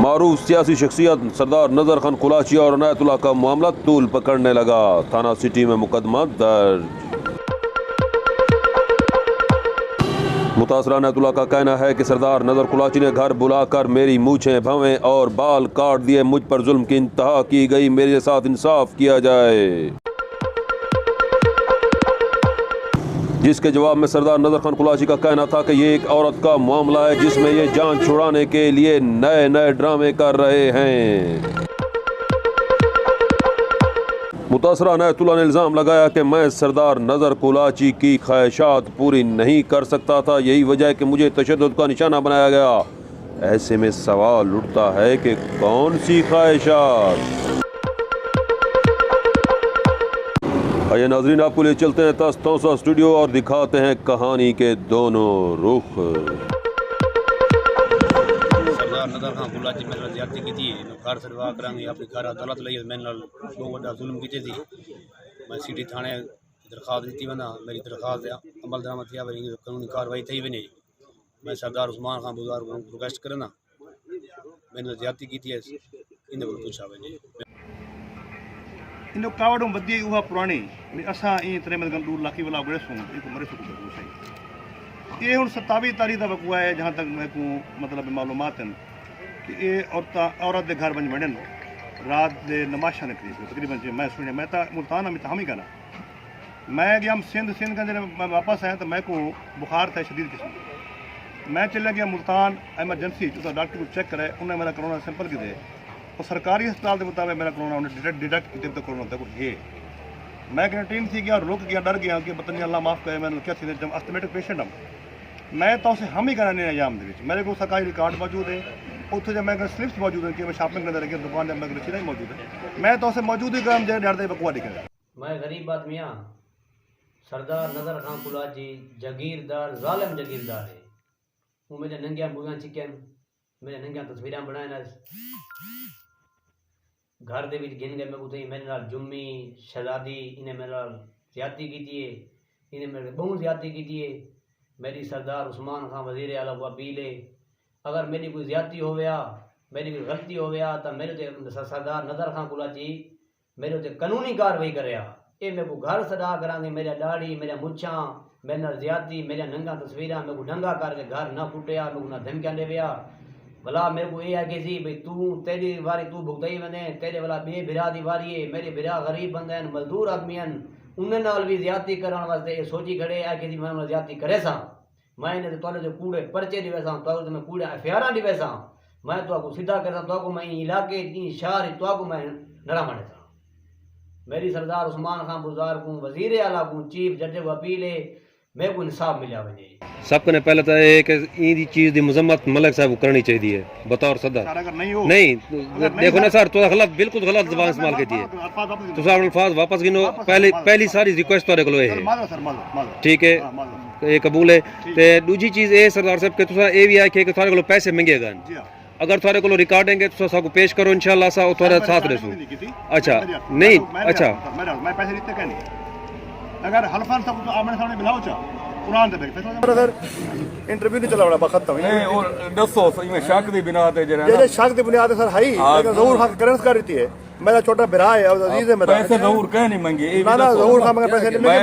मारूफ सियासी शख्सियत सरदार नजर खान कुलाची और इनायतुल्लाह का मामला तूल पकड़ने लगा। थाना सिटी में मुकदमा दर्ज। मुतासरा इनायतुल्लाह का कहना है कि सरदार नजर कुलाची ने घर बुलाकर मेरी मूछें भवें और बाल काट दिए। मुझ पर जुल्म की इंतहा की गई, मेरे साथ इंसाफ किया जाए। जिसके जवाब में सरदार नजर खान कुलाची का कहना था कि ये एक औरत का मामला है जिसमें ये जान छुड़ाने के लिए नए नए ड्रामे कर रहे हैं। मुतासरा इनायतुल्लाह ने इल्ज़ाम लगाया कि मैं सरदार नजर कुलाची की ख्वाहिशात पूरी नहीं कर सकता था, यही वजह है कि मुझे तशद्दुद का निशाना बनाया गया। ऐसे में सवाल उठता है कि कौन सी ख्वाहिशात। आइए नाज़रीन, आपको ले चलते हैं तस तौसा स्टूडियो और दिखाते हैं कहानी के दोनों रुख। सरदार नजर खान कुलाची मेरे ज्यादती की थी, घर से विवाह करांगे अपनी घर अदालत लई मैंने बहुत बड़ा जुल्म की थी। मैं सिटी थाने दरखास्त दी वना, मेरी दरखास्त अमल दरामद किया वरी कानूनी कार्रवाई थी वने। मैं सरदार उस्मान खान बुज़ार को रिक्वेस्ट करना मैंने ज्यादती की थी इन को पूछा वने। इन कावड़ों बदी उहा पुरानी असा इन तरह में दूर लाखी वाला बड़े सो एक मरे सो सही ये हुन 27 तारीख का वकूआ है जहाँ तक मैं को मतलब मालूमात हैं कि ये औरत के घर बन बने रात के नमाशा ने करीब तकरीबन मैं सुने मैं तो मुल्तान में हम ही कहना मैं गया हम सिंध का मैं वापस आया तो मैं को बुखार था शदीद किस्म। मैं चला गया मुल्तान एमरजेंसी तो डॉक्टर को चेक करे उन्हें मेरा कोरोना सैंपल की दे और सरकारी अस्पताल के मुताबिक मेरा कोरोना उन्हें डिटेक्ट किया तो कोरोना था ये मैं कैंटीन थी गया रुक गया डर गया कि पता नहीं अल्लाह माफ़ करे मैंने क्या थी जब अस्थमेटिक पेशेंट हम मैं तो उसे हम ही कराने एग्जाम मेरे को सरकारी रिकॉर्ड मौजूद है उत्थे जब मैं स्लिप्स मौजूद है कि मैं शॉपिंग करने लगे दुकान जब मैं रसीदा ही मौजूद है मैं तो उसे मौजूद ही काम जैसे डरते बकुआ दिखे। मैं गरीब आदमी हाँ, सरदार नजर खान कुलाची जागीरदार जालिम जागीरदार है। वो मेरे नंगिया बुआ चिकन मेरे नंगिया तस्वीर बनाए घर दे विच गिन गए मैं उते मेरे नाल जुम्मी शहजादी इन्हें मेरे नाल ज्यादती की थी, इन्हें मेरे बहुत ज्यादती की थी। मेरी सरदार उस्मान खान वजीर आला को अपील है अगर मेरी कोई ज्यादती हो गया मेरी कोई गलती हो गया तो मेरे ते सरदार नजर खान कुलाची मेरे ते कानूनी कार्रवाई करे। ये मेरे को घर सदा करांगे, मेरा दाढ़ी मेरा मुच्छा मेरे नाल ज्यादती मेरा नंगा तस्वीर मेरे को नंगा करके घर ना फुटिया मेरे को ना धमकियां देविया भला मेरे को ये है कि सी भाई तू तेरी वारी तू भुगताई वने तेरे वाला बे बिरा दी वारी है मेरे बिरा गरीब बंदे हैं मजदूर आदमी हैं उन्हें नाल भी ज्यादती करने वास्ते ये सोची खड़े है कि मैं ज्यादती करे सा मैं इन्हें तो जो कूड़े परचे दी वैसा तो मैं कूड़े एफआईआर दी वैसा मैं तो को सीधा करता तो को मैं इलाके शहर तो को मैं नड़ा माने था। मेरी सरदार उस्मान खान बुज़ार को वजीर आला को चीफ जज को अपील है मैं को इंसाफ मिला वने। सब ने पहले तो ये कि इन चीज की मजम्मत मलिक साहब को करनी चाहिए बतौर सदर। नहीं देखो ना सर तो गलत बिल्कुल गलत जबान इस्तेमाल की है तो अल्फाज वापस गिनो पहली सारी रिक्वेस्ट तो को है ठीक है ये कबूल है। ते दूजी चीज ये सरदार साहब के तुसा ये भी है कि थारे को पैसे मंगे गन अगर थारे को रिकॉर्डिंग है तो साको पेश करो इंशाल्लाह सा थोड़ा साथ रहसू। अच्छा नहीं अच्छा मैं पैसे देते कहने अगर हल्फान सब तो आमने सामने मिलाओ चा कुरान दे फैसला सर इंटरव्यू नहीं चला बड़ा खत्म नहीं और दसो इमे शक दी बिना ते जे शक दी बुनियाद सर है लेकिन जरूर हक करंस कर रही है मेरा छोटा भरा है और अजीज है मेरा पैसे जरूर कह नहीं मांगे ना जरूर हम पैसे नहीं